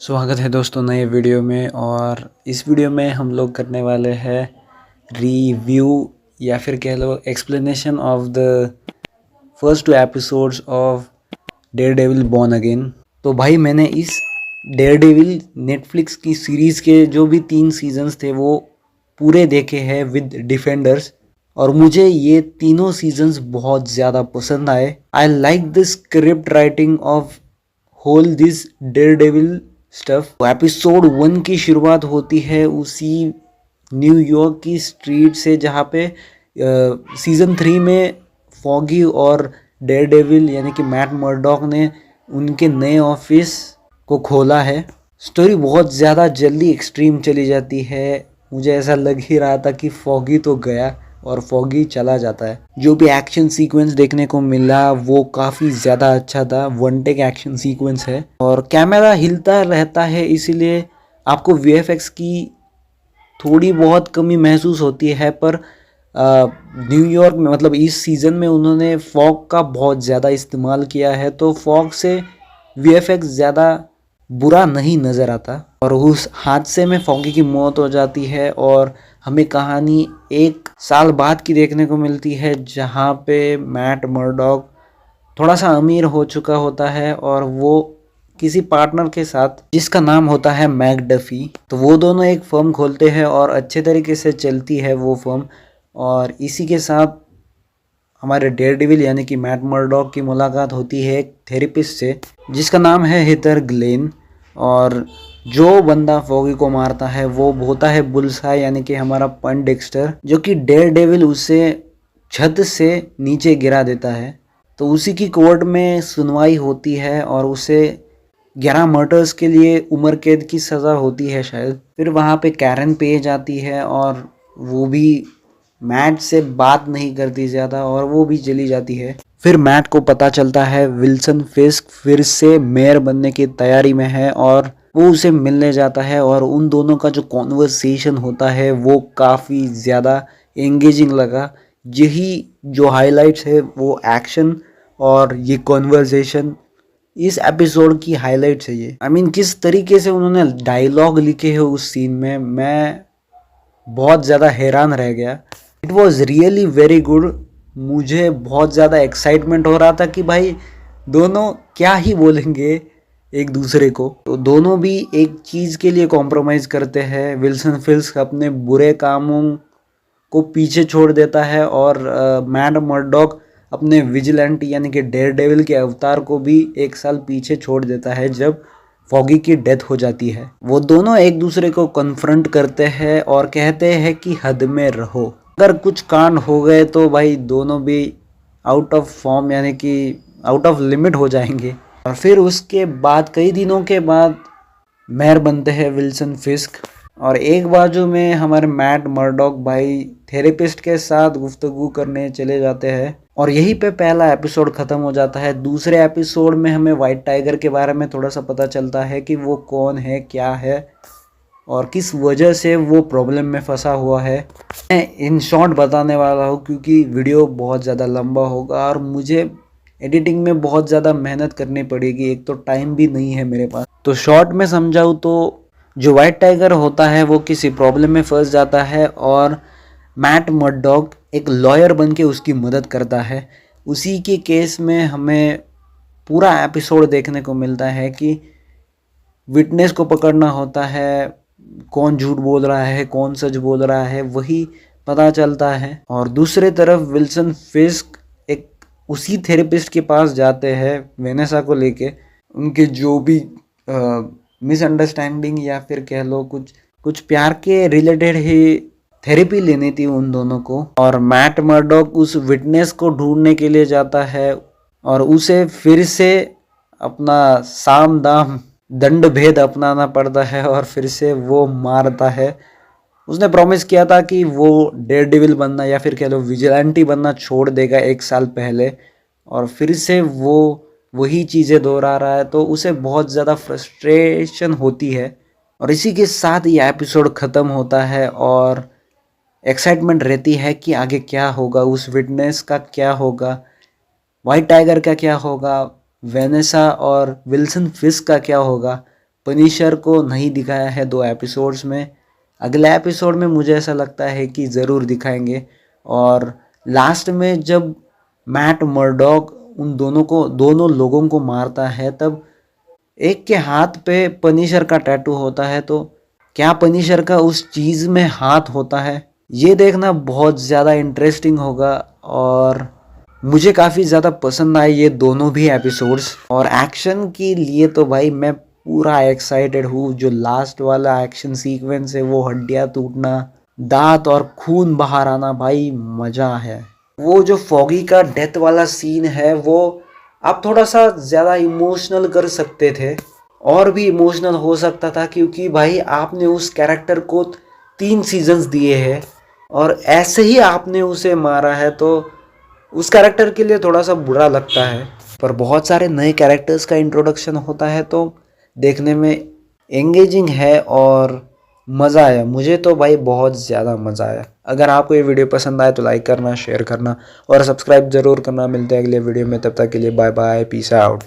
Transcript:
स्वागत है दोस्तों नए वीडियो में। और इस वीडियो में हम लोग करने वाले हैं रिव्यू या फिर कह लो explanation of the first 2 episodes of Daredevil Born Again. तो भाई मैंने इस डेयरडेविल नेटफ्लिक्स की सीरीज़ के जो भी 3 सीजन्स थे वो पूरे देखे हैं विद डिफेंडर्स, और मुझे ये तीनों सीजन्स बहुत ज़्यादा पसंद आए। I like the script writing of whole this Daredevil stuff. Episode 1 की शुरुआत होती है उसी न्यूयॉर्क की स्ट्रीट से जहाँ पे सीज़न 3 में फॉगी और डेयरडेविल यानी कि मैट मर्डॉक ने उनके नए ऑफिस को खोला है। स्टोरी बहुत ज़्यादा जल्दी एक्सट्रीम चली जाती है। मुझे ऐसा लग ही रहा था कि फॉगी तो गया और फॉगी चला जाता है। जो भी एक्शन सीक्वेंस देखने को मिला वो काफ़ी ज़्यादा अच्छा था। वन टेक एक्शन सीक्वेंस है और कैमरा हिलता रहता है, इसीलिए आपको वीएफएक्स की थोड़ी बहुत कमी महसूस होती है। पर न्यूयॉर्क में मतलब इस सीज़न में उन्होंने फॉग का बहुत ज़्यादा इस्तेमाल किया है, तो फॉग से वीएफएक्स ज़्यादा बुरा नहीं नज़र आता। और उस हादसे में फॉगी की मौत हो जाती है और हमें कहानी 1 साल बाद की देखने को मिलती है, जहाँ पे मैट मर्डॉक थोड़ा सा अमीर हो चुका होता है और वो किसी पार्टनर के साथ जिसका नाम होता है मैकडफी, तो वो दोनों एक फर्म खोलते हैं और अच्छे तरीके से चलती है वो फर्म। और इसी के साथ हमारे डेयरडेविल यानी कि मैट मर्डॉक की मुलाकात होती है एक थेरेपिस्ट से जिसका नाम है हीथर ग्लेन। और जो बंदा फॉगी को मारता है वो होता है बुल्सआई यानी कि हमारा पन डेक्स्टर, जो कि डेयरडेविल उसे छत से नीचे गिरा देता है। तो उसी की कोर्ट में सुनवाई होती है और उसे 11 मर्डर्स के लिए उम्र कैद की सज़ा होती है शायद। फिर वहाँ पे कैरन पेज आती है और वो भी मैट से बात नहीं करती ज़्यादा और वो भी चली जाती है। फिर मैट को पता चलता है विल्सन फिस्क फिर से मेयर बनने की तैयारी में है और वो उसे मिलने जाता है। और उन दोनों का जो कॉन्वर्सेशन होता है वो काफ़ी ज़्यादा एंगेजिंग लगा। यही जो हाइलाइट्स है वो एक्शन और ये कॉन्वर्सेशन इस एपिसोड की हाइलाइट्स है। ये किस तरीके से उन्होंने डायलॉग लिखे हैं उस सीन में, मैं बहुत ज़्यादा हैरान रह गया। It was really very good. मुझे बहुत ज़्यादा एक्साइटमेंट हो रहा था कि भाई दोनों क्या ही बोलेंगे एक दूसरे को। तो दोनों भी एक चीज़ के लिए कॉम्प्रोमाइज़ करते हैं। विल्सन फिस्क अपने बुरे कामों को पीछे छोड़ देता है और मैट मर्डॉक अपने विजिलेंट यानी कि डेयरडेविल के अवतार को भी 1 साल पीछे छोड़ देता है जब फॉगी की डेथ हो जाती है। वो दोनों एक दूसरे को कन्फ्रंट करते हैं और कहते हैं कि हद में रहो। अगर कुछ कांड हो गए तो भाई दोनों भी आउट ऑफ फॉर्म यानी कि आउट ऑफ लिमिट हो जाएंगे। और फिर उसके बाद कई दिनों के बाद मेयर बनते हैं विल्सन फिस्क और एक बाजू में हमारे मैट मर्डॉक भाई थेरेपिस्ट के साथ गुफ्तगू करने चले जाते हैं। और यहीं पे पहला एपिसोड ख़त्म हो जाता है। दूसरे एपिसोड में हमें वाइट टाइगर के बारे में थोड़ा सा पता चलता है कि वो कौन है, क्या है और किस वजह से वो प्रॉब्लम में फंसा हुआ है। मैं इन शॉर्ट बताने वाला हूँ क्योंकि वीडियो बहुत ज़्यादा लंबा होगा और मुझे एडिटिंग में बहुत ज़्यादा मेहनत करनी पड़ेगी, एक तो टाइम भी नहीं है मेरे पास। तो शॉर्ट में समझाऊँ तो जो वाइट टाइगर होता है वो किसी प्रॉब्लम में फंस जाता है और मैट मर्डॉक एक लॉयर बन के उसकी मदद करता है। उसी के केस में हमें पूरा एपिसोड देखने को मिलता है कि विटनेस को पकड़ना होता है, कौन झूठ बोल रहा है कौन सच बोल रहा है वही पता चलता है। और दूसरे तरफ विल्सन फिस्क एक उसी थेरेपिस्ट के पास जाते हैं वेनेसा को लेके। उनके जो भी मिसअंडरस्टैंडिंग या फिर कह लो कुछ प्यार के रिलेटेड ही थेरेपी लेनी थी उन दोनों को। और मैट मर्डॉक उस विटनेस को ढूंढने के लिए जाता है और उसे फिर से अपना साम दाम दंड भेद अपनाना पड़ता है और फिर से वो मारता है। उसने प्रॉमिस किया था कि वो डेयरडेविल बनना या फिर कह लो विजिलेंटी बनना छोड़ देगा 1 साल पहले, और फिर से वो वही चीज़ें दोहरा रहा है। तो उसे बहुत ज़्यादा फ्रस्ट्रेशन होती है और इसी के साथ ये एपिसोड ख़त्म होता है और एक्साइटमेंट रहती है कि आगे क्या होगा, उस विटनेस का क्या होगा, वाइट टाइगर का क्या होगा, वेनेसा और विल्सन फिस्क का क्या होगा। पनिशर को नहीं दिखाया है 2 एपिसोड्स में। अगले एपिसोड में मुझे ऐसा लगता है कि ज़रूर दिखाएंगे। और लास्ट में जब मैट मर्डॉक उन दोनों लोगों को मारता है, तब एक के हाथ पे पनिशर का टैटू होता है, तो क्या पनिशर का उस चीज़ में हाथ होता है, ये देखना बहुत ज़्यादा इंटरेस्टिंग होगा। और मुझे काफ़ी ज़्यादा पसंद आए ये दोनों भी एपिसोड्स। और एक्शन के लिए तो भाई मैं पूरा एक्साइटेड हूँ। जो लास्ट वाला एक्शन सीक्वेंस है, वो हड्डियाँ टूटना, दांत और खून बाहर आना, भाई मज़ा है। वो जो फॉगी का डेथ वाला सीन है, वो आप थोड़ा सा ज़्यादा इमोशनल कर सकते थे, और भी इमोशनल हो सकता था, क्योंकि भाई आपने उस कैरेक्टर को 3 सीजन्स दिए हैं और ऐसे ही आपने उसे मारा है, तो उस कैरेक्टर के लिए थोड़ा सा बुरा लगता है। पर बहुत सारे नए कैरेक्टर्स का इंट्रोडक्शन होता है, तो देखने में एंगेजिंग है और मज़ा आया। मुझे तो भाई बहुत ज़्यादा मज़ा आया। अगर आपको ये वीडियो पसंद आए तो लाइक करना, शेयर करना और सब्सक्राइब ज़रूर करना। मिलते हैं अगले वीडियो में, तब तक के लिए बाय बाय, पीस आउट।